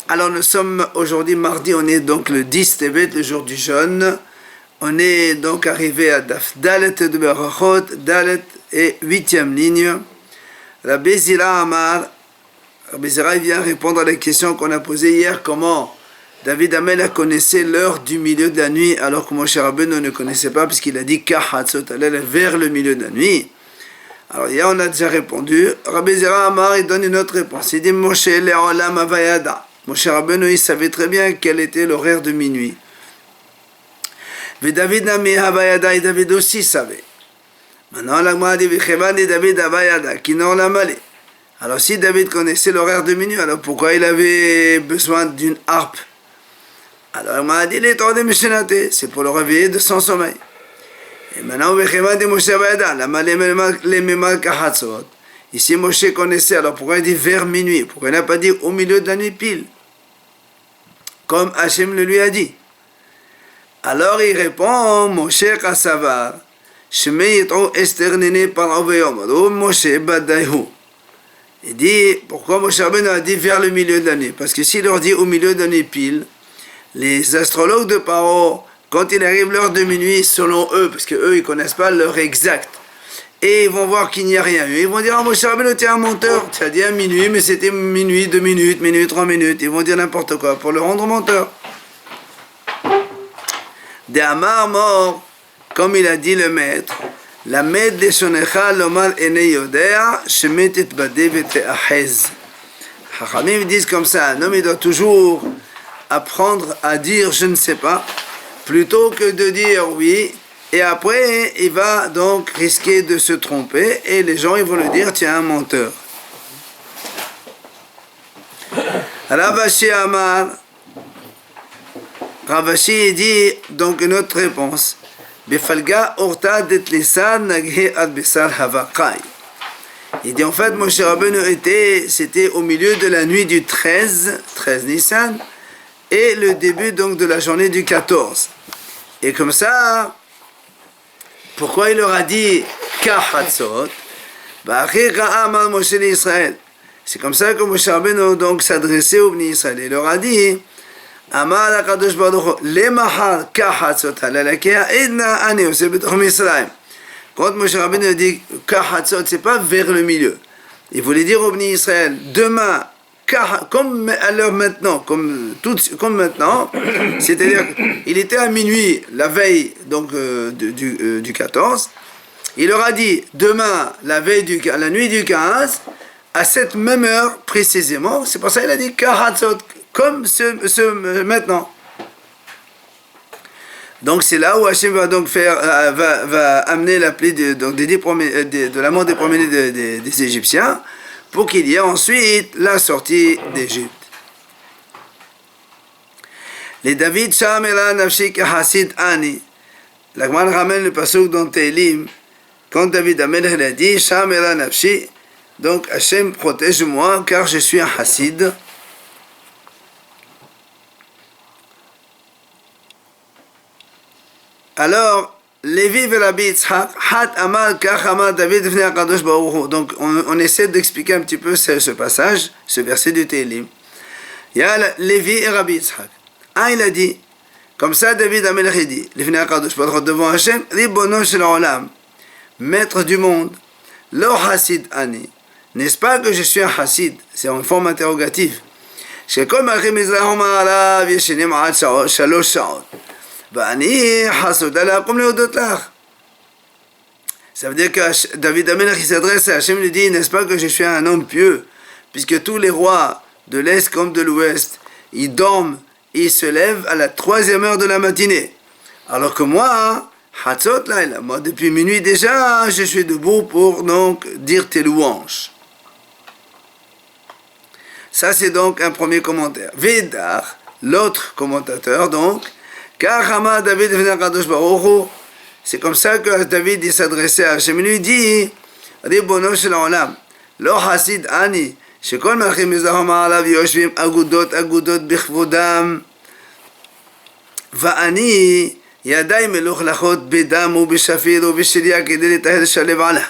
Alors nous sommes aujourd'hui mardi, on est donc le 10 Tevet, le jour du jeûne. On est donc arrivé à Daf Dalet de Berachot, Dalet et 8e ligne. Rabbi Zira Amar, Rabbi Zira vient répondre à la question qu'on a posée hier, comment David Amel connaissait l'heure du milieu de la nuit alors que Moshe Rabbeinu ne connaissait pas puisqu'il a dit Kahatzot, vers le milieu de la nuit. Alors hier on a déjà répondu. Rabbi Zira Amar il donne une autre réponse. Il dit Moshe Le'olam Avayada. Moshe Rabbeinu il savait très bien quel était l'horaire de minuit. Mais David Nami Havayada et David aussi savait. Maintenant la Gemara dit Vichevan et David Havayada qui n'en l'a malé. Alors si David connaissait l'horaire de minuit, alors pourquoi il avait besoin d'une harpe? Alors il m'a dit les temps de Mishnate, c'est pour le réveiller de son sommeil. Et maintenant Vichevan et Moshe Havayada, la malé les memal kahatzot. Ici Moshe connaissait, alors pourquoi il dit vers minuit? Pourquoi il n'a pas dit au milieu de la nuit pile? Comme Hachem le lui a dit. Alors il répond, Moshe Kassavar, Shemeyitro Esternene Paraveyom, Moshe Badaihu. Il dit, pourquoi Moshe Rabbeinu a dit vers le milieu de l'année? Parce que s'il leur dit au milieu de l'année pile, les astrologues de Paro, quand il arrive l'heure de minuit, selon eux, parce qu'eux ils ne connaissent pas l'heure exacte, et ils vont voir qu'il n'y a rien eu, ils vont dire, Moshe Rabbeinu, tu es un menteur, tu as dit à minuit, mais c'était minuit, 2 minutes, minuit, 3 minutes, ils vont dire n'importe quoi pour le rendre menteur. De Amar mort, comme il a dit le maître, la maître de Shonecha l'omar ene yodea, shemetet bade vete ahez. Chachamim disent comme ça, un homme il doit toujours apprendre à dire je ne sais pas, plutôt que de dire oui, et après il va donc risquer de se tromper, et les gens ils vont le dire tu es un menteur. Ravashi Amar, Ravashi dit donc une autre réponse. Befalga orta det lisan naghe ad besar havakai. Il dit en fait Moshe Rabbeinu c'était au milieu de la nuit du 13 Nissan et le début donc de la journée du 14. Et comme ça, pourquoi il leur a dit Kahatzot? Moshe l'Israël. C'est comme ça que Moshe Rabbeinu donc s'adressait au Bnei Israël. Il leur a dit Amar HaKadosh Baruch Hu, Lemahar Kahatzot Halalakea Edna Ani Ose B'Toch Misraim. Quand Moshe Rabbeinu dit Kahatzot, c'est pas vers le milieu. Il voulait dire au Bnei Israël, demain, comme à l'heure maintenant, comme maintenant, c'est-à-dire il était à minuit la veille donc du 14. Il leur a dit demain, la nuit du 15, à cette même heure précisément. C'est pour ça qu'il a dit Kahatzot. Comme maintenant. Donc c'est là où Hachem va donc va amener la plaie de la mort des premiers-nés des Égyptiens pour qu'il y ait ensuite la sortie d'Égypte. Les David Shamela Nafshik Hasid Ani. La Gemara ramène le pasuk dans Tehillim quand David Amel a dit Shamela Nafshi, donc Hachem protège-moi car je suis un Hasid. Alors, Lévi et Rabbi Yitzhak, Hat Amar Kach Amar David Vnei HaKadosh Baruch Hu. Donc, on essaie d'expliquer un petit peu ce passage, ce verset du Tehillim. Il y a Lévi et Rabbi Yitzhak. Un, il a dit, comme ça, David Amelech a dit, Vnei HaKadosh Baruch Hu devant Hachem, Ribono Shel Olam, maître du monde, Lo Hasid Ani. N'est-ce pas que je suis un Hasid? C'est en forme interrogative. Shekol Malchim Mizrahom Ha'alav Yeshenim Ad Shalosh Sha'ot. Ça veut dire que David Amelech s'adresse à Hachem, lui dit, n'est-ce pas que je suis un homme pieux, puisque tous les rois de l'Est comme de l'Ouest, ils dorment et ils se lèvent à la 3e heure de la matinée. Alors que moi, moi depuis minuit déjà, je suis debout pour donc dire tes louanges. Ça c'est donc un premier commentaire. Védar, l'autre commentateur donc, car Hama David Vnei HaKadosh Baruch Hu, c'est comme ça que David s'adressait à Hachem. Il lui dit, Ribono Shel Olam, Lo Hasid Ani, Shekol Malchim Mizrahom Ha'alav Yoshvim Agudot Bichvodam, Va'ani Yadai Meluch Lachot Bedam ou Bishafir ou Bishiria Kedel Tahel Shalev Allah.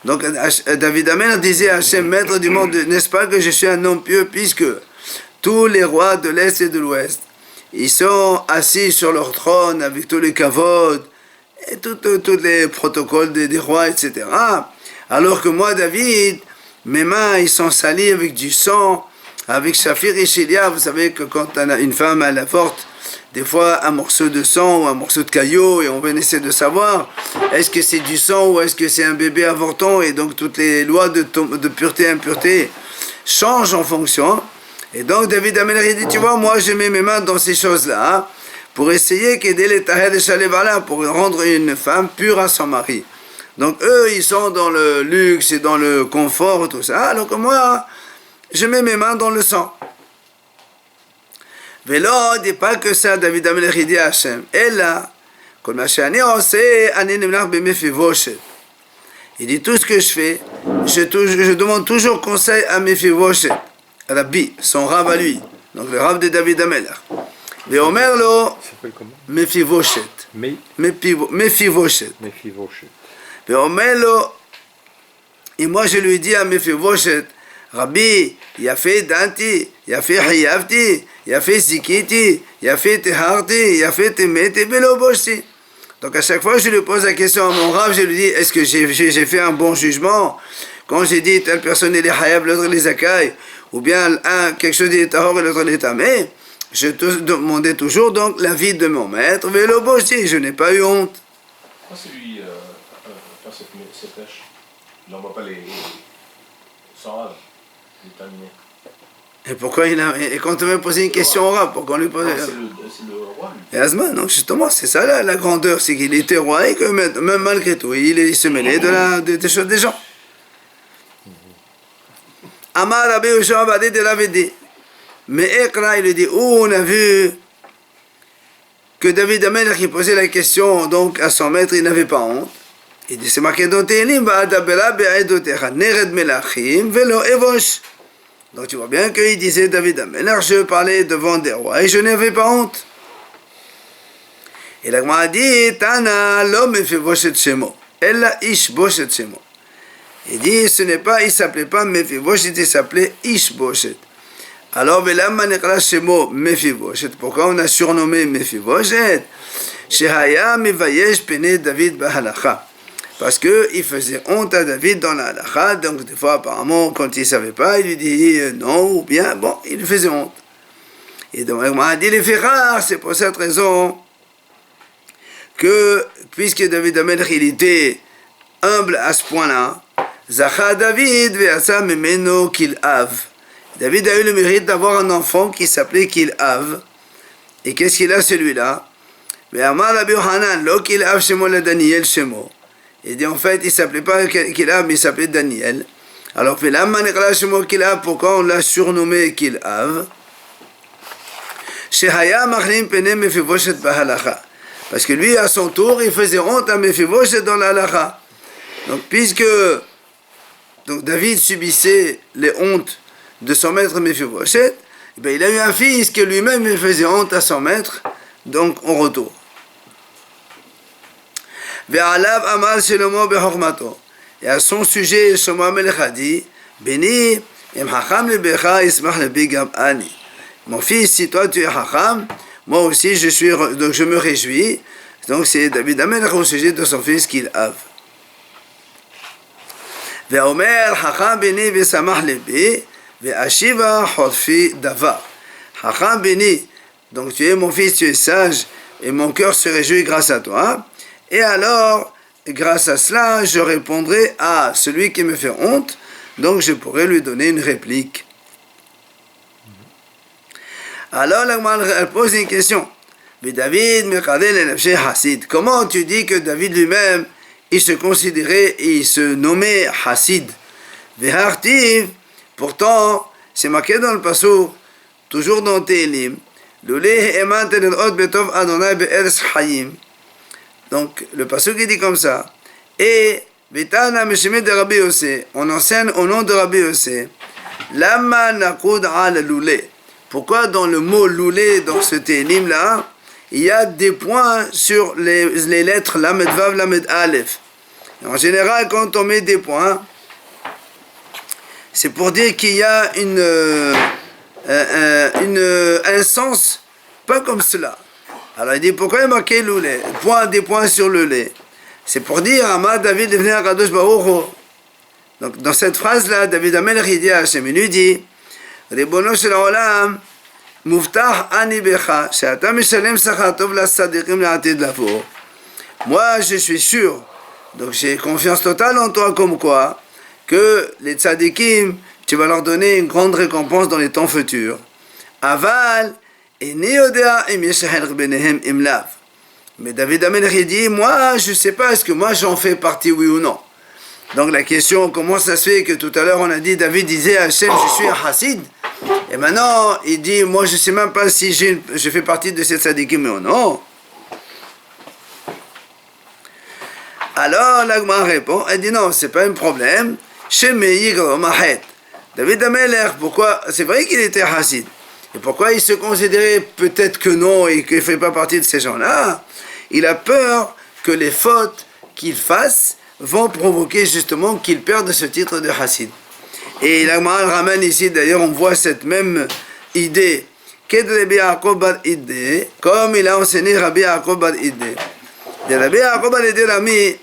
Donc David Amen disait à Hachem, maître du monde, n'est-ce pas que je suis un homme pieux, puisque tous les rois de l'Est et de l'Ouest, ils sont assis sur leur trône avec tous les kavod et tous les protocoles des rois, etc. Alors que moi, David, mes mains, ils sont salies avec du sang, avec Saphir et Chilia. Vous savez que quand une femme, elle apporte des fois un morceau de sang ou un morceau de caillou, et on va essayer de savoir est-ce que c'est du sang ou est-ce que c'est un bébé avorton, et donc toutes les lois de pureté et impureté changent en fonction. Et donc David Amelech dit, tu vois, moi je mets mes mains dans ces choses-là, pour essayer qu'aider les tahel et chalevala, pour rendre une femme pure à son mari. Donc eux, ils sont dans le luxe et dans le confort, tout ça, alors que moi, je mets mes mains dans le sang. ולא dit pas que ça, David המלך dit à Hachem, אלא כל מה שאני עושה, אני נמלך במפיבושת. Il dit tout ce que je fais, je demande toujours conseil à Mephibosheth, Rabbi, son rab à lui, donc le rab de David Amelech. ואומר לו, Mephibosheth, Mephibosheth. ואומר לו, et moi je lui dis à Mephibosheth, Rabbi, יפה דנתי, יפה חייבתי, יפה זיקיתי, יפה טהרתי, יפה טימאתי ולא בושתי. Donc à chaque fois je lui pose la question à mon rab, je lui dis, est-ce que j'ai fait un bon jugement quand j'ai dit telle personne est hayab, l'autre est zakai, ou bien quelque chose est tahor et l'autre est tamé, je demandais toujours donc l'avis de mon maître, vélo bossi, je n'ai pas eu honte. Pourquoi c'est lui faire cette tâche? Il n'envoie pas les sans rab, il est terminé. Et pourquoi et quand on m'a posé une question au rab, pourquoi on lui posait? C'est le roi, lui. Et Azman, donc justement, c'est ça la grandeur, c'est qu'il était roi et que même malgré tout, il se mêlait des choses des gens. Amar Rabbi Yoshua Badi de l'avait mais Ekra, il dit, on a vu que David Amelech qui posait la question donc à son maître, il n'avait pas honte. Il dit, c'est marqué dans Télim, Ba'adabela be'edotecha, nered melachim, velo evosh. Donc tu vois bien qu'il disait David Amelech, je parlais devant des rois et je n'avais pas honte. Et la Gemara dit, Tana lo Mephibosheth shemo, ella Ishboshet shemo. Il dit, ce n'est pas, il s'appelait pas Mephibosheth, il s'appelait Ishboshet. Alors, Velama nekra shemo Mephibosheth. Pourquoi on a surnommé Mephibosheth? Shehaya mivayesh pene David bahalacha. Parce qu'il faisait honte à David dans la halacha, donc des fois apparemment quand il ne savait pas, il lui dit non ou bien, bon, il lui faisait honte. Et donc il m'a dit les ferrars, c'est pour cette raison que, puisque David Amelech il était humble à ce point-là, Zacha David ve'asa memeno Kil'av. David a eu le mérite d'avoir un enfant qui s'appelait Kil'av. Et qu'est-ce qu'il a celui-là? Ve'amar Rabbi Yohanan lo Kil'av shemo le Daniel shemo. Il dit en fait, il ne s'appelait pas Kil'av, mais il s'appelait Daniel. Alors, pourquoi on l'a surnommé Kil'av? Parce que lui, à son tour, il faisait honte à Mephibosheth dans la halacha. Donc, puisque David subissait les hontes de son maître Mephibosheth, il a eu un fils que lui-même il faisait honte à son maître, donc en retour. Et à son sujet, Shlomo HaMelech a dit, Béni, mon fils, si toi tu es hacham, moi aussi donc je me réjouis. Donc c'est David HaMelech au sujet de son fils Kil'av. Ve'omer hacham béni ve'samach lebi ve'ashiva hodfi davar. Hacham béni, donc tu es mon fils, tu es sage, et mon cœur se réjouit grâce à toi. Et alors, grâce à cela, je répondrai à celui qui me fait honte, donc je pourrai lui donner une réplique. Alors, elle pose une question. Mais David, comment tu dis que David lui-même, il se considérait et il se nommait Hassid? Pourtant, c'est marqué dans le pasuk, toujours dans Télim, donc, le pasuk il dit comme ça. Et, on enseigne au nom de Rabbi Yossé. Lama nakud al loulé. Pourquoi dans le mot loulé, dans ce télim là, il y a des points sur les lettres lamed vav, lamed alef. En général, quand on met des points, c'est pour dire qu'il y a un sens pas comme cela. Alors il dit pourquoi il y a marqué le lait, des points sur le lait. C'est pour dire Amad David devenait un Kadosh Baruch Hu. Donc dans cette phrase-là, David Amelech il dit à Hashem, il lui dit Ribono shel haolam muftach ani becha she'ata meshalem sachar tov lasadikim le'atid lavo. Moi je suis sûr, donc j'ai confiance totale en toi comme quoi que les tzadikim, tu vas leur donner une grande récompense dans les temps futurs. Aval, eni yodea im yesh herek benehem im lav. Mais David Amelech dit, moi, je ne sais pas, est-ce que moi j'en fais partie, oui ou non. Donc la question, comment ça se fait que tout à l'heure on a dit, David disait à Hachem, je suis un chassid. Et maintenant, il dit, moi je ne sais même pas si je fais partie de cette tzadikim ou non. Alors, l'Agma répond, elle dit non, c'est pas un problème. David Amelech, pourquoi? C'est vrai qu'il était chassid. Et pourquoi il se considérait peut-être que non et qu'il ne fait pas partie de ces gens-là? Il a peur que les fautes qu'il fasse vont provoquer justement qu'il perde ce titre de chassid. Et l'Agma ramène ici, d'ailleurs, on voit cette même idée. Comme il a enseigné Rabbi Yaakov bar Idde. Rabbi Yaakov bar Idde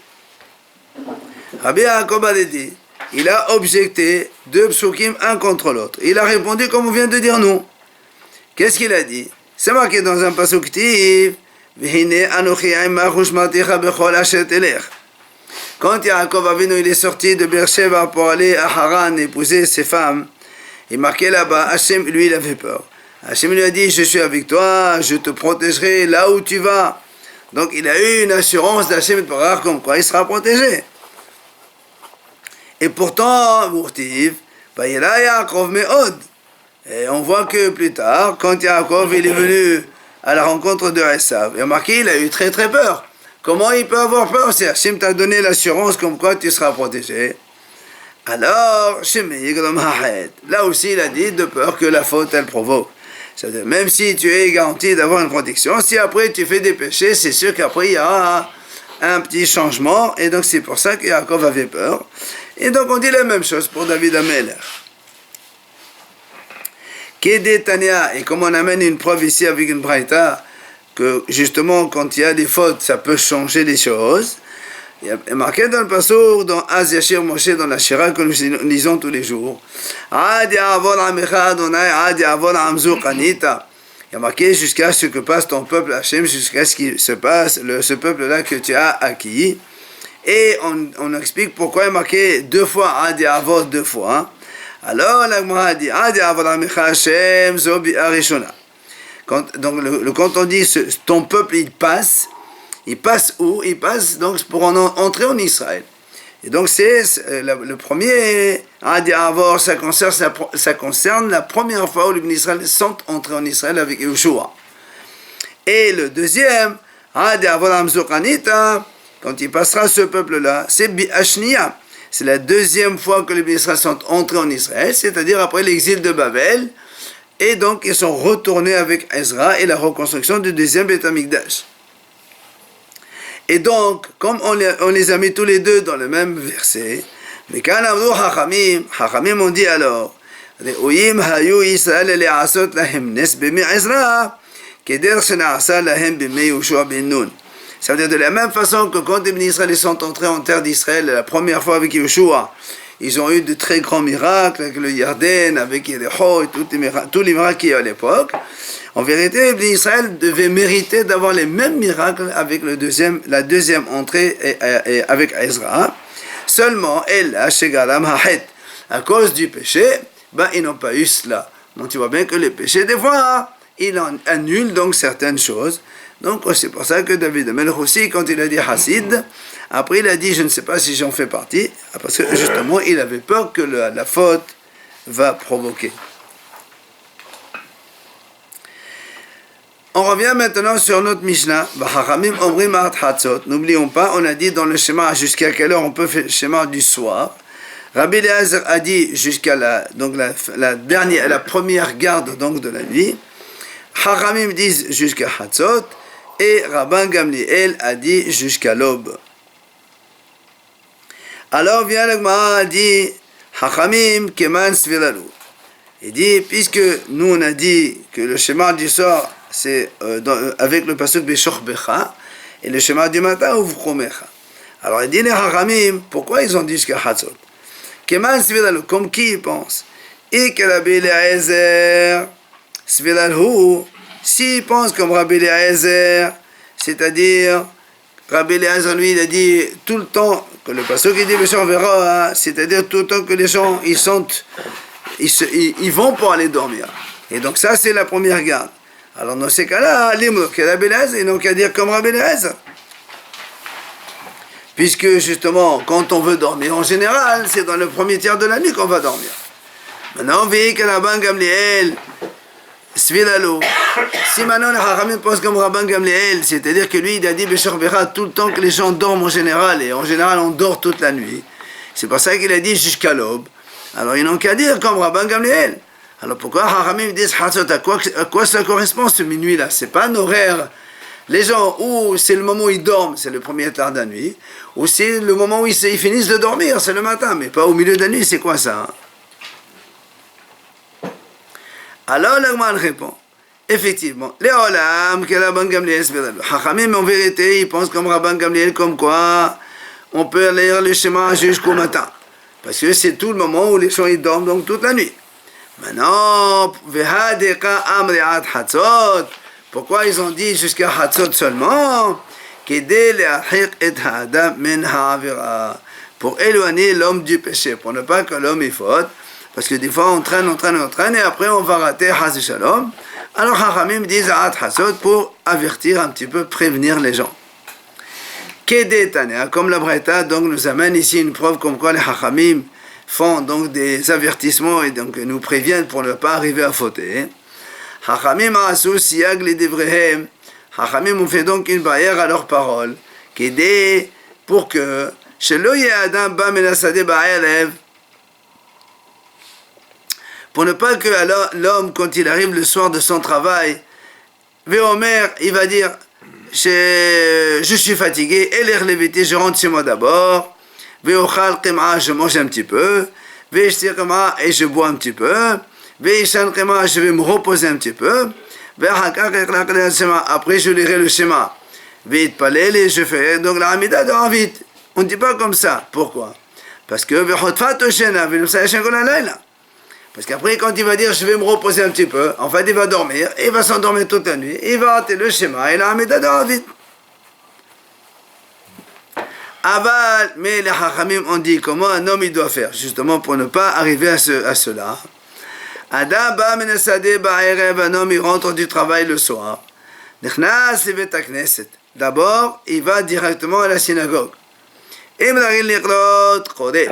Rabbi Yaakov bar Idde, il a objecté deux psukim un contre l'autre. Il a répondu comme on vient de dire nous. Qu'est-ce qu'il a dit? C'est marqué dans un pasuk tiv, V'hine anochi ha'imach u'shmarticha bechol asher telech. Quand Yaakov Avinu il est sorti de Beersheba pour aller à Haran épouser ses femmes, il marquait là-bas, Hachem, lui il avait peur. Hachem lui a dit, je suis avec toi, je te protégerai là où tu vas. Donc il a eu une assurance d'Hachem Barach comme quoi il sera protégé. Et pourtant, Mourtiv, Vayela Yaakov Me'od. Et on voit que plus tard, quand Yaakov il est venu à la rencontre de Esav, il a marqué, il a eu très très peur. Comment il peut avoir peur si Hachem t'a donné l'assurance comme quoi tu seras protégé? Alors, là aussi il a dit de peur que la faute elle provoque. C'est-à-dire, même si tu es garanti d'avoir une protection, si après tu fais des péchés, c'est sûr qu'après il y aura un petit changement, et donc c'est pour ça que Yaakov avait peur. Et donc on dit la même chose pour David Amelech. Kedetania, et comme on amène une preuve ici avec une braïta, que justement quand il y a des fautes, ça peut changer les choses. Il y a marqué dans le passour, dans Az Yashir Moshe, dans la Shira que nous lisons tous les jours. Ad Ya'avol Amecha Adonai, Ad Ya'avol Amzu Qanita. Il y a marqué jusqu'à ce que passe ton peuple Hachem, jusqu'à ce qu'il se passe, ce peuple-là que tu as acquis. Et on explique pourquoi il y a marqué deux fois Ad Ya'avol, deux fois. Alors la Gemara dit Ad Ya'avol Amecha Hashem Zobi Arishona. Donc quand on dit ton peuple il passe où? Il passe donc pour entrer en Israël. Et donc c'est le premier Ad Ya'avor, ça concerne la première fois où les Israéliens sont entrés en Israël avec Yeshua. Et le deuxième Ad Ya'avor Amzu Qanita, quand il passera ce peuple-là, c'est Bi'ashniya. C'est la deuxième fois que les Israéliens sont entrés en Israël, c'est-à-dire après l'exil de Babel. Et donc ils sont retournés avec Ezra et la reconstruction du deuxième Beth Amikdash. Et donc, comme on les a mis tous les deux dans le même verset, mais quand Hachamim ont dit alors, Re'uyim hayu Israël le'asot lahem nes b'mi Ezra, keder shena'asa lahem b'mi Yoshua ben Nun. Ça veut dire de la même façon que quand les Israéliens sont entrés en terre d'Israël la première fois avec Yoshua, ils ont eu de très grands miracles avec le Yarden, avec Yericho et tous les miracles qu'il y a à l'époque. En vérité, Israël devait mériter d'avoir les mêmes miracles avec la deuxième entrée et avec Ezra. Seulement, à cause du péché, ils n'ont pas eu cela. Donc tu vois bien que le péché, des fois, il annule donc certaines choses. Donc c'est pour ça que David Amelech aussi, quand il a dit Hassid, après il a dit je ne sais pas si j'en fais partie, parce que justement il avait peur que la faute va provoquer. On revient maintenant sur notre Mishnah. N'oublions pas, on a dit dans le schéma jusqu'à quelle heure on peut faire le schéma du soir. Rabbi Eliezer a dit jusqu'à la première garde donc de la nuit. Chachamim disent jusqu'à Hatzot. Et Rabban Gamliel a dit jusqu'à l'aube. Alors vient le Gemara dit Chachamim keman sviralu. Il dit, puisque nous on a dit que le schéma du soir, c'est avec le pasuk Beshorbecha, et le schéma du matin, Uvchomecha. Alors il dit les Haramim, pourquoi ils ont dit jusqu'à Hatzot? Kemal Svilalu, comme qui y pense? Et que Rabbi Eliezer, Svilalu, s'il pense comme Rabbi Eliezer, c'est-à-dire, Rabbi Eliezer, lui, il a dit tout le temps, que le pasuk qui dit Beshorbecha, c'est-à-dire tout le temps que les gens, ils vont pour aller dormir. Et donc ça, c'est la première garde. Alors dans ces cas-là, les mots que Rabbi Eliezer, ils n'ont qu'à dire comme Rabbi Eliezer. Puisque justement, quand on veut dormir, en général, c'est dans le premier tiers de la nuit qu'on va dormir. Maintenant, on vit que Rabban Gamliel, Svilalo, si maintenant le Haramim pense comme Rabban Gamliel, c'est-à-dire que lui, il a dit Beshorbecha tout le temps que les gens dorment en général, et en général, on dort toute la nuit. C'est pour ça qu'il a dit jusqu'à l'aube. Alors, ils n'ont qu'à dire comme Rabban Gamliel. Alors, pourquoi Haramim disent Hatzot, à quoi ça correspond ce minuit-là? C'est pas un horaire. Les gens, ou c'est le moment où ils dorment, c'est le premier quart de la nuit, ou c'est le moment où ils finissent de dormir, c'est le matin, mais pas au milieu de la nuit, c'est quoi ça? Alors l'Agman répond, effectivement, les Olam, que Rabban Gamliel, Hachamim en vérité, ils pensent comme Rabban Gamliel, comme quoi on peut lire le schéma jusqu'au matin, parce que c'est tout le moment où les gens ils dorment, donc toute la nuit. Maintenant, Vehadeka Amriat Hatzot, pourquoi ils ont dit jusqu'à Hatzot seulement? Pour éloigner l'homme du péché, pour ne pas que l'homme y faute, parce que des fois on traîne, et après on va rater Haz Shalom. Alors Hachamim disent Ad Hatzot pour avertir un petit peu, prévenir les gens. Comme la Braïta donc nous amène ici une preuve comme quoi les Hachamim font donc des avertissements et donc nous préviennent pour ne pas arriver à fauter. Hachamim asu siyag lidivrehem. Hachamim ont fait donc une barrière à leurs paroles, pour que shelo ye'adam ba menasade ba'elev, pour ne pas que l'homme, quand il arrive le soir de son travail, ve'omer, il va dire, je suis fatigué, eler leviti, je rentre chez moi d'abord, ve'ochal qim'a, je mange un petit peu, ve'eshtir qim'a, et je bois un petit peu, ve'ishan qim'a, je vais me reposer un petit peu, après je lirai le schéma, et je ferai donc la Hamida de Ravit. On ne dit pas comme ça. Pourquoi? Parce que parce qu'après quand il va dire je vais me reposer un petit peu, en fait il va dormir, il va s'endormir toute la nuit, il va rater le schéma et la Hamida de Ravit. Aval, mais les Hachamim ont dit comment un homme il doit faire, justement pour ne pas arriver à cela. Adam ba menasade ba'erev, un homme il rentre du travail le soir. Nechnas levet hakneset. D'abord, il va directement à la synagogue. Im l'aril liqlot qodeh,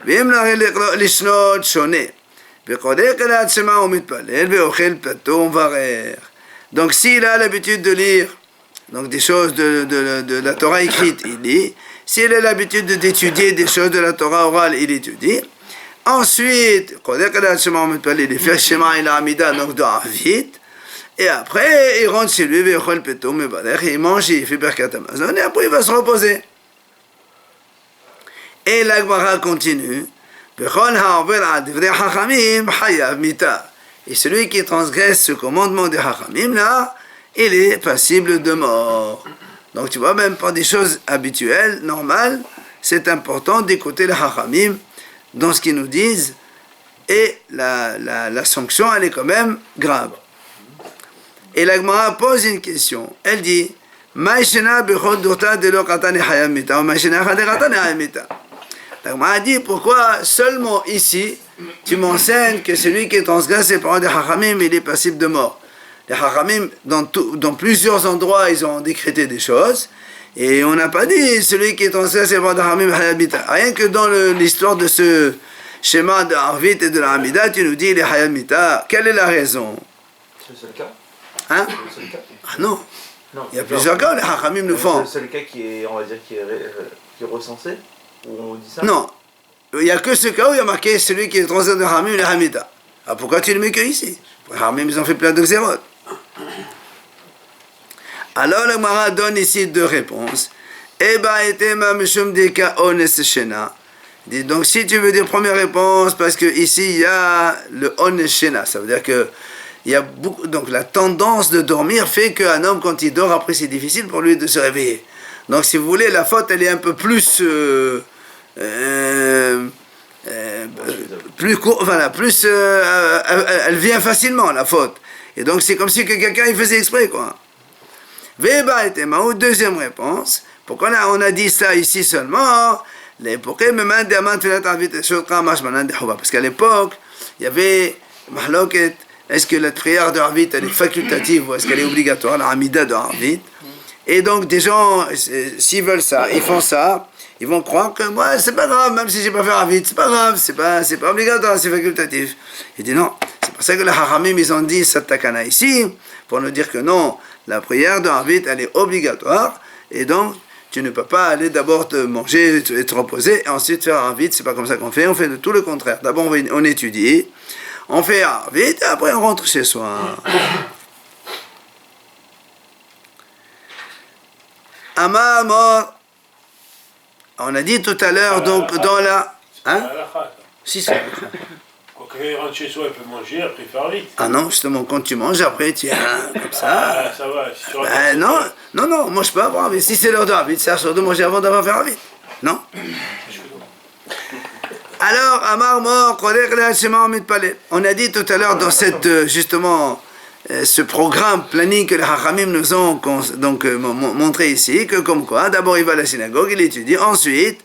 v'im l'aril lishnot shoneh. V'qodeh kelat shema u'mitpalel ve'ochel plato varer. Donc s'il a l'habitude de lire donc des choses de la Torah écrite, il lit. S'il a l'habitude d'étudier des choses de la Torah orale, il étudie. Ensuite, il fait Shema et la Hamida, donc de Arvit, et après, il rentre chez lui, il mange, il fait Birkat Hamazon, et après, il va se reposer. Et la Gemara continue, et celui qui transgresse ce commandement des Hachamim, là, il est passible de mort. Donc, tu vois, même pour des choses habituelles, normales, c'est important d'écouter les Hachamim dans ce qu'ils nous disent, et la sanction, elle est quand même grave. Et la Gemara pose une question. Elle dit, la Gemara dit, pourquoi seulement ici, tu m'enseignes que celui qui transgresse les paroles des Hachamim, il est passible de mort. Les Hachamim, dans plusieurs endroits, ils ont décrété des choses, et on n'a pas dit celui qui transgresse les paroles des Hachamim, rien que dans l'histoire de ce schéma de Arvit et de la Hamida, tu nous dis les Hayamita. Quelle est la raison? C'est le seul cas. Hein? C'est le seul cas. Ah non. Non, il y a plusieurs cas où les Hachamim nous font. C'est le seul cas qui est, on va dire, qui est recensé, où on dit ça? Non. Il n'y a que ce cas où il y a marqué celui qui est transgresse de Hachamim, les Hamida. Ah, pourquoi tu le mets que ici? Les Hachamim, ils ont fait plein de xérotes. Alors le Gemara donne ici deux réponses. Eba etema mishum deka ones shena. dit, donc si tu veux dire première réponse, parce que ici il y a le oneshena, ça veut dire que il y a beaucoup, donc la tendance de dormir fait qu'un homme quand il dort après c'est difficile pour lui de se réveiller. Donc si vous voulez la faute elle est un peu plus plus court, voilà, plus elle vient facilement la faute. Et donc c'est comme si que quelqu'un il faisait exprès quoi. Veba et Temaou, deuxième réponse. Pourquoi on a dit ça ici seulement? Parce qu'à l'époque, il y avait mahloket, est-ce que la prière de Arvit elle est facultative ou est-ce qu'elle est obligatoire, la Hamida de Arvit? Et donc des gens, s'ils veulent ça, ils font ça, ils vont croire que moi c'est pas grave, même si j'ai pas fait Arvit, c'est pas grave, c'est pas obligatoire, c'est facultatif. Il dit non, c'est pour ça que les Haramim ils ont dit cette takana ici, pour nous dire que non, la prière de Arvit elle est obligatoire, et donc tu ne peux pas aller d'abord te manger et te reposer et ensuite faire Arvit, c'est pas comme ça qu'on fait, on fait de tout le contraire. D'abord on étudie, on fait Arvit et après on rentre chez soi. Amar mort. On a dit tout à l'heure, donc dans la. Hein? Si, c'est. Quand quelqu'un rentre chez soi, il peut manger, après faire vite. Ah non, justement, quand tu manges, après tu comme ça. Ah, ça va. Si tu Non, moi je peux avoir vite. Si c'est l'heure de Arvit, c'est l'heure de manger avant d'avoir fait Arvit. Non? Alors, Amar mort, on a dit tout à l'heure dans cette, justement, ce programme planning que les Hachamim nous ont donc montré ici, que comme quoi, d'abord il va à la synagogue, il étudie, ensuite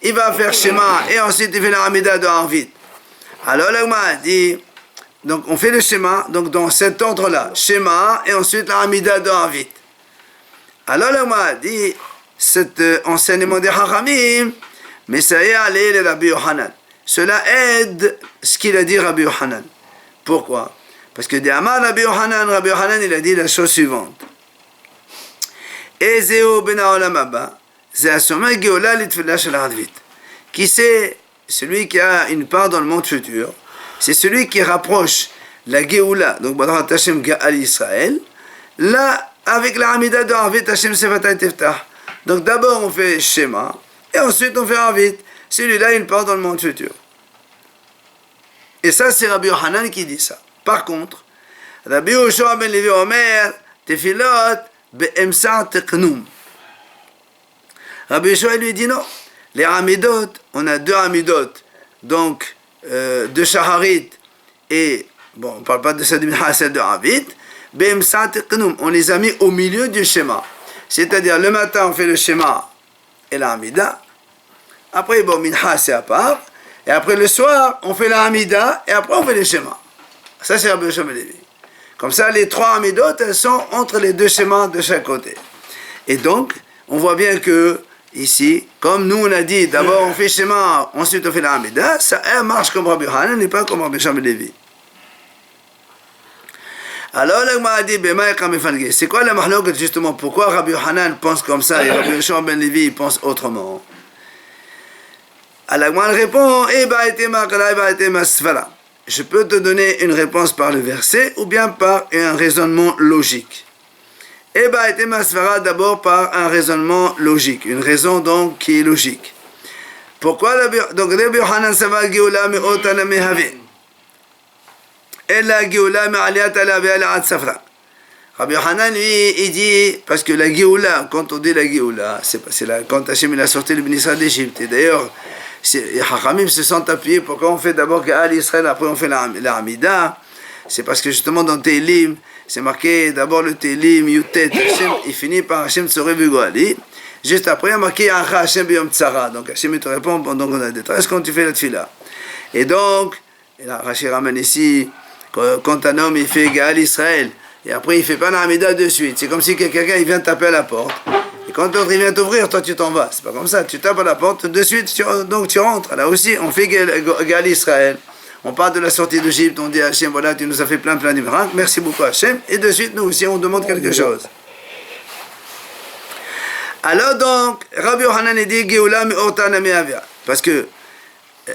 il va faire Shema et ensuite il fait la Hamida de Arvit. Alors l'Agma a dit, donc on fait le Shema, donc dans cet ordre-là, Shema et ensuite la Hamida de Arvit. Alors l'Agma a dit, cet enseignement des Hachamim, mais ça y est allé le Rabbi Yohanan. Cela aide ce qu'il a dit Rabbi Yohanan. Pourquoi? Parce que Rabbi Yohanan il a dit la chose suivante. Ezeo ben haolam haba, c'est asoma geola litfila shel Arvit. Qui c'est celui qui a une part dans le monde futur? C'est celui qui rapproche la Géoula, donc Badrat Hashem Ga'al Israël, là avec la Hamida de Arvit Hashem Sefatay Teftah. Donc d'abord on fait Shema et ensuite on fait Arvit. Celui-là il part dans le monde futur. Et ça c'est Rabbi Yohanan qui dit ça. Par contre, Rabbi Yoshua ben Levi Omer, Tefilot, be'emsa teqnum. Rabbi Yoshua lui dit non. Les Hamidot, on a deux Hamidot, donc deux Shaharit, et, bon, on ne parle pas de ça de Minha, c'est de Arvit, be'emsa teqnum. On les a mis au milieu du schéma. C'est-à-dire, le matin, on fait le schéma et la Hamida. Après, bon, Minha, c'est à part. Et après, le soir, on fait la Hamida, et après, on fait le schéma. Ça, c'est Rabbi Yoshua ben Levi. Comme ça, les trois Hamidot, elles sont entre les deux schémas de chaque côté. Et donc, on voit bien que, ici, comme nous, on a dit, d'abord on fait schéma, ensuite on fait la Hamida, ça marche comme Rabbi Yohanan, et pas comme Rabbi Yoshua ben Levi. Alors, l'Agma a dit, c'est quoi la mahloket, justement, pourquoi Rabbi Yohanan pense comme ça, et Rabbi Yoshua ben Levi pense autrement? Alors, l'Agma répond, je peux te donner une réponse par le verset ou bien par un raisonnement logique. D'abord par un raisonnement logique, une raison donc qui est logique. Pourquoi donc Rabbi Yohanan Sava Geoula me'otana mehavin Ella Geoula me'aliyat ala ve'ala ad safra. Rabbi Yohanan lui il dit parce que la Geoula, quand on dit la Geoula, c'est quand Hachem il a sorti le béni Israël d'Égypte. Et d'ailleurs les Hachamim se sont appuyés pourquoi on fait d'abord Ga'al Israël, après on fait la Hamida. C'est parce que justement dans Tehillim, c'est marqué d'abord le Tehillim, Yutet, Hachem, il finit par Hachem Tsoreh V'Goali. Juste après, il y a marqué Acha Hachem B'Yom Tzara. Donc Hachem te répond pendant qu'on a des détresse quand tu fais la tfila. Et donc, et là, Rashi ramène ici, quand un homme il fait Ga'al Israël, et après il fait pas la Hamida de suite. C'est comme si quelqu'un il vient taper à la porte. Et quand l'autre il vient t'ouvrir, toi tu t'en vas. C'est pas comme ça. Tu tapes à la porte, de suite donc tu rentres. Là aussi, on fait Ga'al Israël. On parle de la sortie d'Égypte, on dit à Hachem, voilà, tu nous as fait plein de miracles, merci beaucoup Hachem. Et de suite, nous aussi, on demande quelque chose. Alors donc, Rabbi Yohanan dit, Geoula me'otana me'avia. Parce que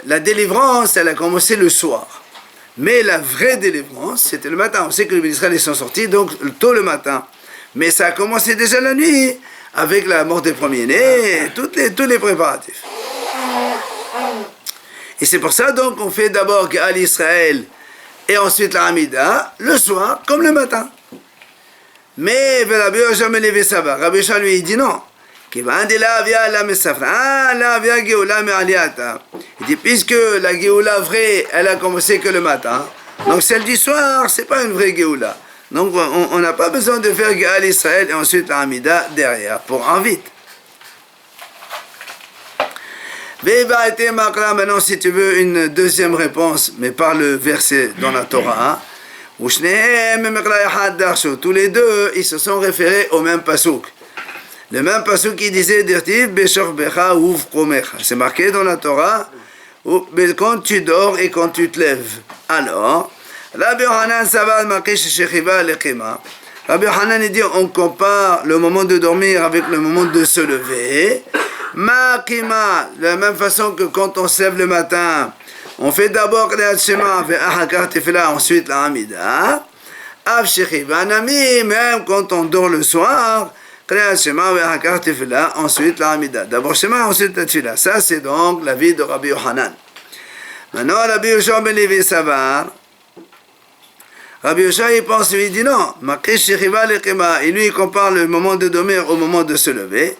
la délivrance, elle a commencé le soir. Mais la vraie délivrance, c'était le matin. On sait que les Israéliens sont sortis, donc tôt le matin. Mais ça a commencé déjà la nuit, avec la mort des premiers-nés, tous les préparatifs. Et c'est pour ça donc on fait d'abord Gaal Israël et ensuite la Hamida, le soir comme le matin. Mais Rabbi Yoshua Melevé Saba, Rabbi Yoshua lui il dit non. Il dit puisque la Géoula vraie, elle a commencé que le matin, donc celle du soir, c'est pas une vraie Géoula. Donc on n'a pas besoin de faire Gaal Israël et ensuite la Hamida derrière pour en vite. Maintenant, si tu veux une deuxième réponse, mais par le verset dans la Torah, tous les deux, ils se sont référés au même pasouk. Le même pasouk qui disait c'est marqué dans la Torah, quand tu dors et quand tu te lèves. Alors, Rabbi Yochanan Savar marqué chez Shechiva Lechema. Rabbi Yochanan dit on compare le moment de dormir avec le moment de se lever. Makima, de la même façon que quand on se lève le matin, on fait d'abord Kriyat Shema, ensuite la Hamida. Av Shechiva Nami, même quand on dort le soir, Kriyat Shema, ensuite la Hamida. D'abord Shema, ensuite la Tfila. Ça c'est donc la vie de Rabbi Yochanan. Maintenant Rabbi Yoshua ben Levi Savar, Rabbi Yoshua il pense, il dit non, Makish Shechiva Lechema, et lui il compare le moment de dormir au moment de se lever.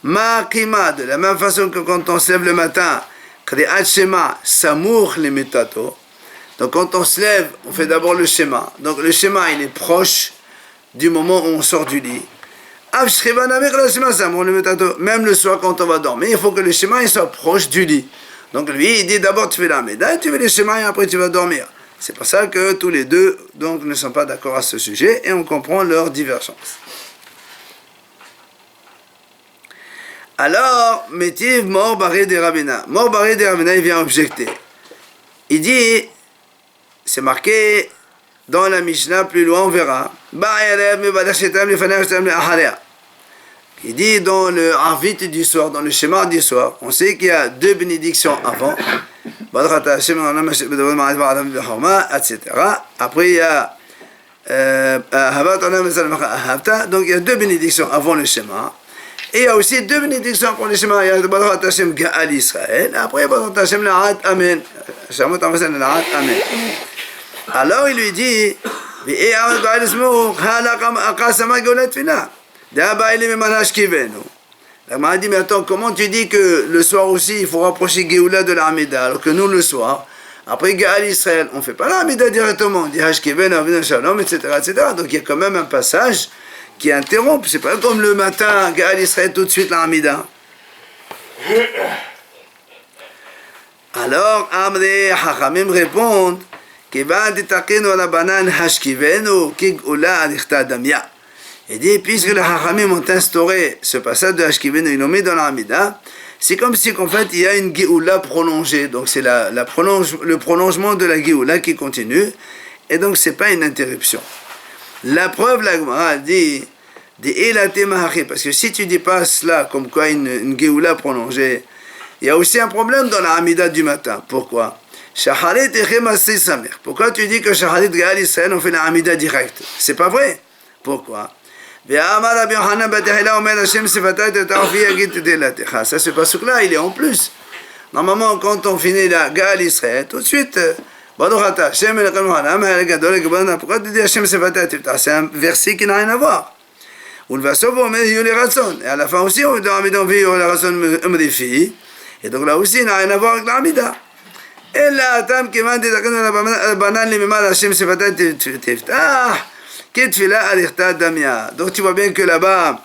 Makima, de la même façon que quand on se lève le matin, Kriyat Shema, Samour Limitato. Donc quand on se lève, on fait d'abord le schéma. Donc le schéma il est proche du moment où on sort du lit. Même le soir quand on va dormir, il faut que le schéma il soit proche du lit. Donc lui il dit d'abord tu fais la médaille, tu fais le schéma et après tu vas dormir. C'est pour ça que tous les deux donc, ne sont pas d'accord à ce sujet et on comprend leur divergence. Alors, Métiv Mor Baré de Rabina. Mor Baré de Rabina, il vient objecter. Il dit, c'est marqué dans la Mishnah, plus loin on verra. Il dit dans le Arvit du soir, dans le schéma du soir, on sait qu'il y a deux bénédictions avant. Etc. Après il y a donc il y a deux bénédictions avant le schéma. Et il y a aussi deux bénédictions pour le schéma. Il y a Baruch Hashem Gaal Israël. Après Baruch Hashem La'at Amen. Amen. Alors il lui dit, la m'a dit, mais attends, comment tu dis que le soir aussi il faut rapprocher Géoula de la Hamida, alors que nous le soir, après Gaal Israël, on ne fait pas la Hamida directement, on dit Hashkiven, Avinu Shalom, etc., etc. Donc il y a quand même un passage qui interrompt, c'est pas comme le matin, Gaal Israël, tout de suite la Hamida. Alors, Amrei Hachamim répondent, Kivan Titakenu ala banan Hashkivenu, Kigula Alichta Damya. Il dit, puisque les Hachamim ont instauré ce passage de Hashkivenu, ils l'ont mis dans la Hamida, c'est comme si qu'en fait il y a une Géoula prolongée, donc c'est le prolongement de la Géoula qui continue, et donc c'est pas une interruption. La preuve, la Gemara dit, parce que si tu dis pas cela comme quoi une Géoula prolongée, il y a aussi un problème dans la Hamida du matin. Pourquoi? Pourquoi tu dis que Shacharit Gaal Israël on fait la Hamida directe? C'est pas vrai. Pourquoi? Ça c'est pas ce que là, il est en plus. Normalement, quand on finit la Gaal Israël, tout de suite, pourquoi tu dis Hashem Sefatat? C'est un verset qui n'a rien à voir. Et à la fin aussi, on dit et donc là aussi, il n'a rien à voir avec la Hamida. Et là, donc tu vois bien que là-bas,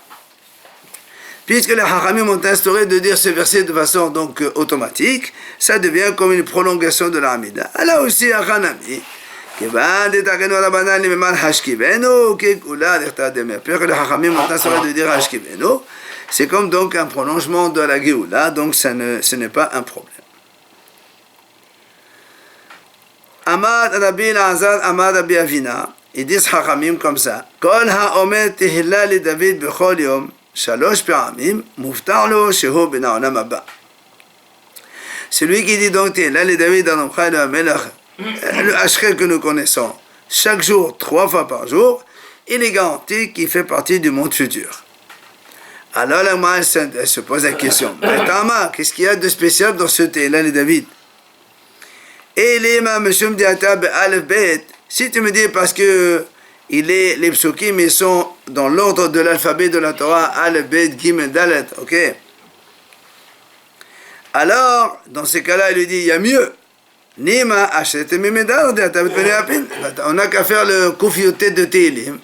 puisque les Hachamim ont instauré de dire ce verset de façon donc automatique, ça devient comme une prolongation de la Hamida. Là aussi, à Hanami, puisque les Hachamim ont instauré de dire Hashkivenu, c'est comme donc un prolongement de la Géoula, donc ce n'est pas un problème. Amad Rabbi Lazar, Amad Rabbi Avina, ils disent Hachamim comme ça. Kol ha'omer tehillah li David bechol yom, shalosh pa'amim, muftar lo shehu ben ha'olam haba. Celui qui dit donc tehillah li David dans le Chai de Melech, le Hachrel que nous connaissons, chaque jour, 3 fois par jour, il est garanti qu'il fait partie du monde futur. Alors la Gemara se pose la question, Tama, qu'est-ce qu'il y a de spécial dans ce tehillah li David? Et l'imam Meshum Diata Be'alef Bet, si tu me dis parce que les psukim ils sont dans l'ordre de l'alphabet de la Torah, Alef Bet Gimel Dalet, ok? Alors, dans ces cas-là, il lui dit, il y a mieux. Nima achète Mimedar, on n'a qu'à faire le Kufiotet de Tehillim,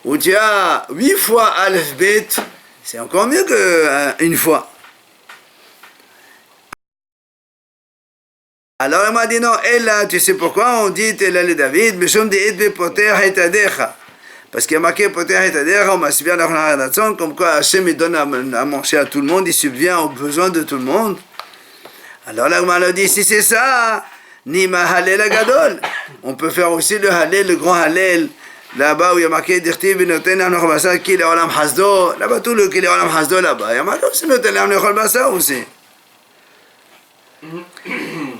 où tu as 8 fois Alef Bet, c'est encore mieux qu'une fois. Alors il m'a dit non, et là, tu sais pourquoi on dit Tela le David, Meshum de Edbe Poter Hetadecha. Parce qu'il y a marqué Poter Hetadecha, on m'a suivi à la comme quoi Hachem il donne à manger à tout le monde, il subvient aux besoins de tout le monde. Alors là, on m'a dit, si c'est ça, Nima Halel Agadol, on peut faire aussi le Halel, le grand Halel, là-bas où il y a marqué Dirti Binoten Amnor Basa, qui est Olam Hasdo, là-bas tout le qui est Olam Hasdo là-bas, il y a marqué aussi Noten Amnor Basa aussi.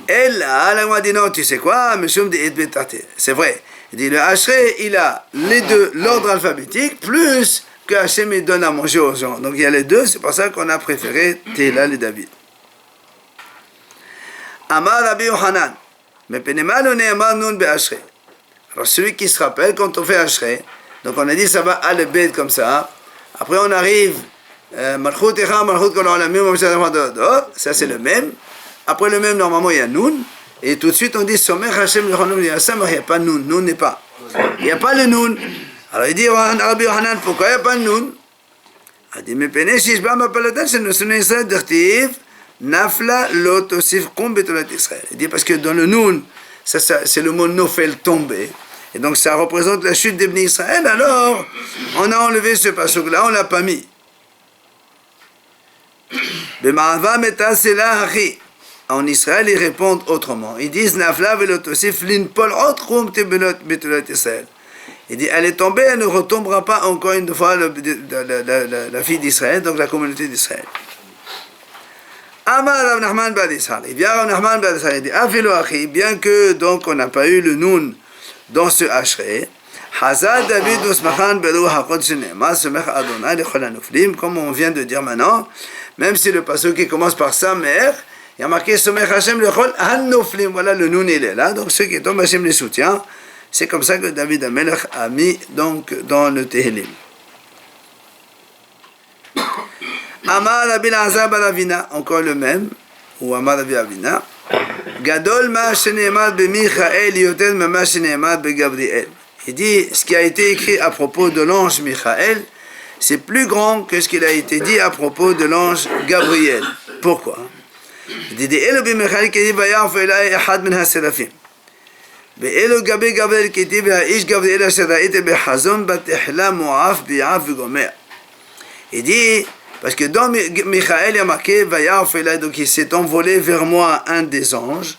Et là, on m'a dit non, tu sais quoi, Meshum de Edbe Tate, c'est vrai. Il dit le Hachré, il a les deux, l'ordre alphabétique, plus que Hachem il donne à manger aux gens. Donc il y a les deux, c'est pour ça qu'on a préféré Tela le David. Amar Rabbi Yohanan, mais Penemal on est Amar Nun be Hachré. Alors celui qui se rappelle, quand on fait Hachré, donc on a dit ça va à le bête comme ça, après on arrive, Malchut Echa, Malchut Kol Olamim, ça c'est le même. Après le même, normalement, il y a Nun. Et tout de suite, on dit Somer Hashem L'Chonom L'Yasam, il n'y a pas Nun. Nun n'est pas. Il n'y a pas le Nun. Alors il dit Rabbi Yohanan, pourquoi il n'y a pas le Nun? Il dit, mais Pene Shishba Mapalatan, c'est le Sunnah Israël d'Artiv, Nafla Lot Osif Kum Betolat Israël. Il dit, parce que dans le Nun, ça, c'est le mot Nofel tombé. Et donc ça représente la chute d'Ibn Israël. Alors, on a enlevé ce passouk-là, on ne l'a pas mis. B'ma'ava Meta Sela Hachi. En Israël, ils répondent autrement. Ils disent Nafla velotosif linpol otrum tebelot betulat Israël. Il dit elle est tombée, elle ne retombera pas encore une fois la fille d'Israël, donc la communauté d'Israël. Amar Rav Nachman ben Ishar. Il vient Rav Nachman ben Ishar. Il dit Afilo achi, bien que donc on n'a pas eu le Nun dans ce Hachré, Hazad David Usmachan Belu Hakod Shenema Semech Adonai Lechol Hanuflim, comme on vient de dire maintenant, même si le passage qui commence par sa mère, il y a marqué Somech Hashem Lechol Hanuflim. Voilà, le Nun il est là. Donc ceux qui tombent, Hashem les soutient. C'est comme ça que David Amelech a mis donc dans le Tehillim. Amar Rabbi Elazar bar Avina, encore le même, ou Amar Rabbi Avina. Gadol ma sheneemar b'Michaël yoter ma sheneemar b'Gabriel. Il dit ce qui a été écrit à propos de l'ange Michaël, c'est plus grand que ce qui a été dit à propos de l'ange Gabriel. Pourquoi? Il dit Elo b'Michaël qui dit vayaf elai echad min haserafim. Ve'elo gabe Gabriel qui dit ve'ish Gabriel asher ra'ite b'chazon batehla mo'af bi'af v'gomer. Il dit parce que dans Michaël il y a marqué vayaf elai, donc il s'est envolé vers moi un des anges.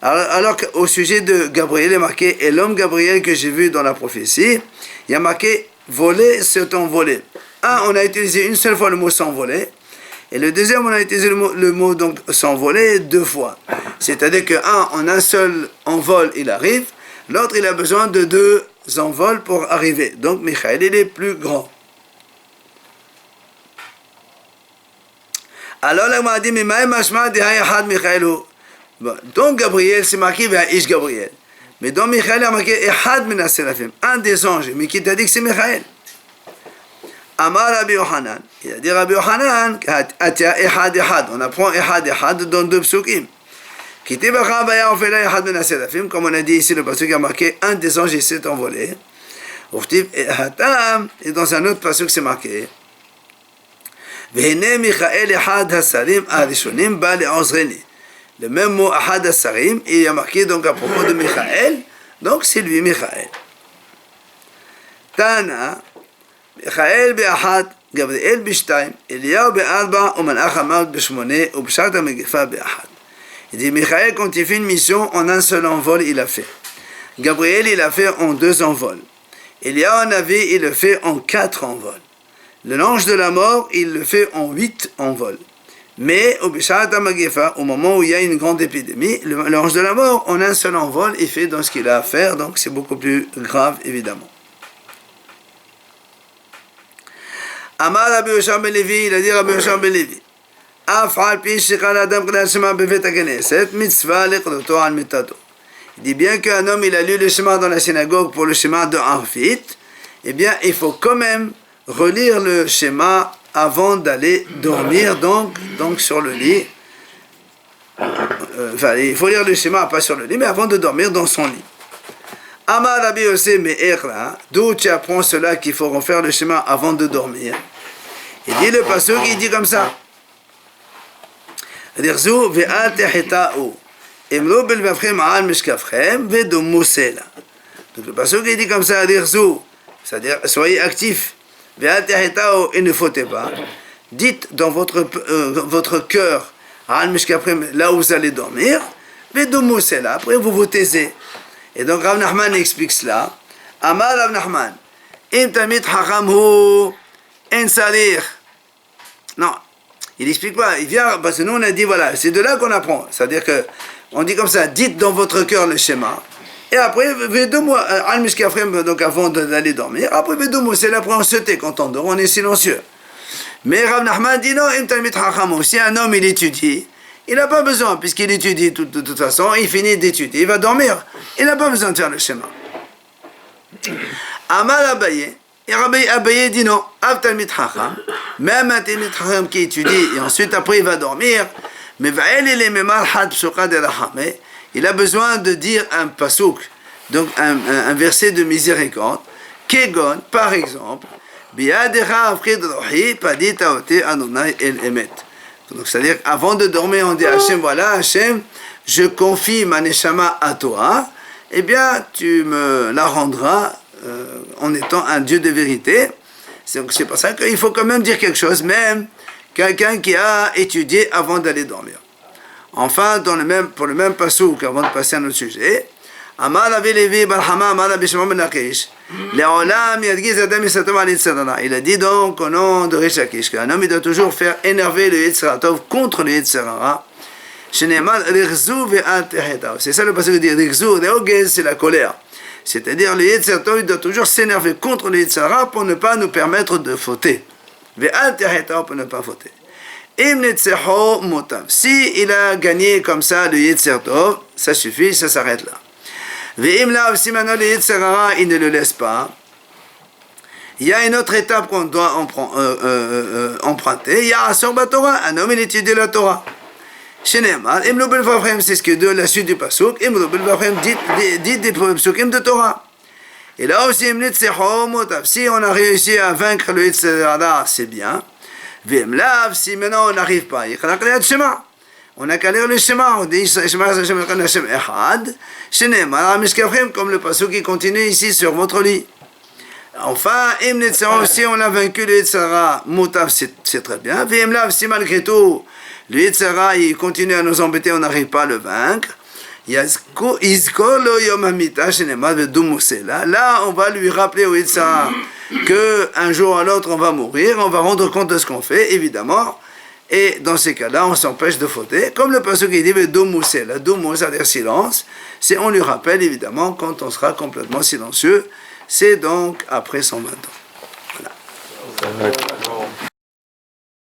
Alors qu'au sujet de Gabriel il y a marqué et l'homme Gabriel que j'ai vu dans la prophétie, il y a marqué voler, s'est envolé. On a utilisé une seule fois le mot s'envoler. Et le deuxième, on a utilisé le mot donc s'envoler 2 fois. C'est-à-dire en un seul envol, il arrive. L'autre, il a besoin de 2 envols pour arriver. Donc, Michaël, il est plus grand. Alors, là, on m'a dit, mais maïm mashma de hayahad Michaël. Donc, Gabriel, c'est marqué Ish Gabriel. Mais dans Michaël, il y a marqué Ehad min ha-serafim, un des anges. Mais qui t'a dit que c'est Michaël? Amar Rabbi Yohanan, il a dit Rabbi Yohanan, Atia Ehad Ehad, on apprend Ehad Ehad dans 2 psukim. Kiti Bacha Baya Ofela Ehad Ben Haserafim, comme on a dit ici, le pasuk a marqué un des anges s'est envolé. Uftiv Ehatam, et dans un autre pasuk c'est marqué Vehene Michael Ehad Hasarim Arishonim Ba Le'ozreni. Le même mot Ehad Hasarim, il y a marqué donc à propos de Michael, donc c'est lui Michael. Tana, Michaël באחת, גבריאל ב2, אליהו ב4, ומלאך המוות ב8, ובשעת המגפה באחת. Il dit Michaël, quand il fait une mission, en un seul envol, il a fait. Gabriel, il a fait en 2 envols. Eliyahu Navi, il le fait en 4 envols. L'ange de la mort, il le fait en 8 envols. Mais au Bishat HaMagefa, au moment où il y a une grande épidémie, l'ange de la mort, en un seul envol, il fait dans ce qu'il a à faire, donc c'est beaucoup plus grave, évidemment. Amar Rabbi Yoshua ben Levi, il a dit Rabbi Yoshua ben Levi, Af al pi shechal adam k'nei Shema bevet ha'knesset, mitzvah leqroto al mitato. Il dit bien qu'un homme il a lu le Shema dans la synagogue pour le Shema de Arvit, eh bien il faut quand même relire le Shema avant d'aller dormir, donc sur le lit. Il faut lire le Shema pas sur le lit, mais avant de dormir dans son lit. Amar Rabbi Yosef Me'echra, d'où tu apprends cela qu'il faut refaire le Shema avant de dormir. Il dit le pasuk, il dit comme ça. Rirzu ve'al tehita'u. Imru bilvavchem al mishkafchem ve'dumu sela. Donc le pasuk, il dit comme ça, Rirzu, c'est-à-dire soyez actifs. Ve'al tehita'u, et ne fautez pas. Dites dans votre cœur, al mishkafchem, là où vous allez dormir, ve'dumu sela. Après vous vous taisez. Et donc Rav Nachman explique cela. Amar Rav Nachman, im tamid hacham hu en sarir. Non, il explique pas. Il vient parce que nous on a dit voilà, c'est de là qu'on apprend. C'est-à-dire que on dit comme ça, dites dans votre cœur le schéma. Et après, al mishkafrem, donc avant d'aller dormir. Après vedomo, c'est là pour on se tait quand on dort, on est silencieux. Mais Rav Nachman dit non, im tamid hacham hu. Si un homme il étudie. Il n'a pas besoin, puisqu'il étudie de toute façon, il finit d'étudier, il va dormir. Il n'a pas besoin de faire le schéma. Amal Abaye, et Abaye dit non, Avtalmit Chacham, même un Talmid Chacham qui étudie, et ensuite après il va dormir, mais il a besoin de dire un pasouk, donc un verset de miséricorde, Kegon, par exemple, Biadecha Afrid Rohi, Padita Ote Adonai El Emet. Donc, c'est-à-dire, avant de dormir, on dit à Hachem, voilà, Hachem, je confie ma neshama à toi, eh bien, tu me la rendras en étant un Dieu de vérité. C'est pour ça qu'il faut quand même dire quelque chose, même quelqu'un qui a étudié avant d'aller dormir. Enfin, pour le même pasouk, avant de passer à notre sujet, Amar Ravi Levi bar Hama Amar Rabbi Shimon ben Lakish, Le'olam yadgiz adam yisatom al Yetzer hara. Il a dit donc au nom de Rish Lakish qu'un homme il doit toujours faire énerver le Yetzer hara contre le Yetzer hara. Shene'emar Righzu ve'al tehita'u. C'est ça le passage qui dit Righzu, Reogez, c'est la colère. C'est-à-dire le Yetzer hara il doit toujours s'énerver contre le Yetzer hara pour ne pas nous permettre de fauter. Ve'al tehita'u pour ne pas fauter. Im netzecho motav. Si il a gagné comme ça le Yetzer tov, ça suffit, ça s'arrête là. Si maintenant le Yetzer hara, il ne le laisse pas, il y a une autre étape qu'on doit emprunter. Il y a Asor Batorah, un homme il étudie la Torah. Shene'emar, Imru Belvavchem, c'est ce que de la suite du pasuk, Imru Belvavchem, dites des psukim de Torah. Et là aussi, si on a réussi à vaincre le Yetzer hara, c'est bien. Si maintenant on n'arrive pas, on n'a qu'à lire le Shema, on dit Shema Hashem Echad, Shene'emar Mishkafchem, comme le pasuk qui continue ici sur votre lit. Enfin, si on a vaincu le Yetzer hara, Moutav, c'est très bien. Si malgré tout, le Yetzer hara, il continue à nous embêter, on n'arrive pas à le vaincre. Là, on va lui rappeler au Yetzer hara qu'un jour à l'autre, on va mourir, on va rendre compte de ce qu'on fait, évidemment. Et dans ces cas-là, on s'empêche de fauter. Comme le pasuk qui dit Domu Sela, Domu, c'est-à-dire silence, c'est on lui rappelle évidemment quand on sera complètement silencieux. C'est donc après 120 ans. Voilà.